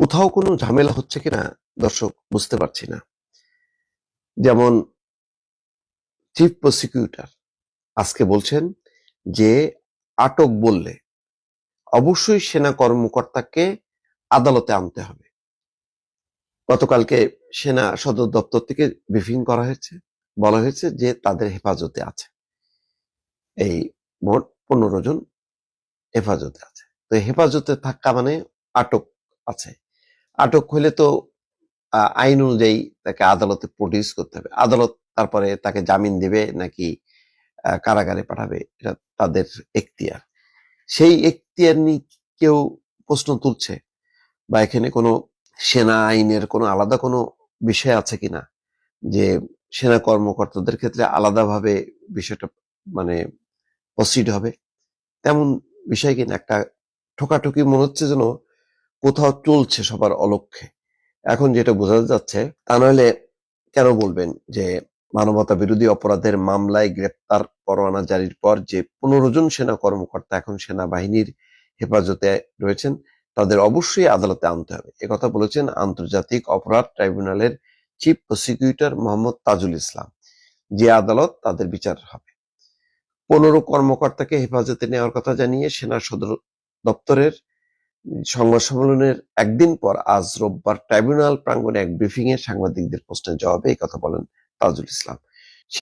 কোথাও কোনো ঝামেলা হচ্ছে কিনা দর্শক বুঝতে পারছি না। যেমন চিফ প্রসিকিউটর আজকে বলছেন যে আটক বললে অবশ্যই সেনা কর্মকর্তাকে আদালতে আনতে হবে। গতকালকে সেনা সদর দপ্তর থেকে ব্রিফিং করা হয়েছে, বলা হয়েছে যে তাদের হেফাজতে আছে, এই মোট 15 জন হেফাজতে আছে। তো হেফাজতে থাকা মানে আটক আছে। আটক হলে তো আইন অনুযায়ী তাকে আদালতে প্রডিউস করতে হবে। আদালত তারপরে তাকে জামিন দেবে নাকি কারাগারে পাঠাবে, এটা তাদের এখতিয়ার। সেই এখতিয়ার নিয়ে কেউ প্রশ্ন তুলছে বা এখানে কোনো সেনা আইনের কোনো আলাদা কোনো বিষয় আছে কিনা, যে সেনা কর্মকর্তাদের ক্ষেত্রে আলাদাভাবে বিষয়টা মানে প্রসিড হবে, তেমন বিষয় কিনা একটা ঠোকাঠুকি মনে হচ্ছে যেন কোথাও চলছে সবার অলক্ষ্যে। এখন যেটা বোঝা যাচ্ছে, তা নইলে কেন বলবেন যে মানবতা বিরোধী অপরাধের মামলায় গ্রেপ্তার পরোয়ানা জারির পর যে 15 জন সেনা কর্মকর্তা এখন সেনাবাহিনীর হেফাজতে রয়েছেন, তাদের অবশ্যই আদালতে আনতে হবে, একথা বলেছেন আন্তর্জাতিক অপরাধ ট্রাইব্যুনালের চিফ প্রসিকিউটর মোহাম্মদ তাজুল ইসলাম। যে আদালত তাদের বিচার হবে। 15 কর্মকর্তাকে হেফাজতে নেওয়ার কথা জানিয়ে সেনা সদর দপ্তরের সংবাদ সম্মেলনের একদিন পর আজ রোববার ট্রাইব্যুনাল প্রাঙ্গণে এক ব্রিফিং এ সাংবাদিকদের প্রশ্নের জবাবে এই কথা বলেন তাজুল ইসলাম।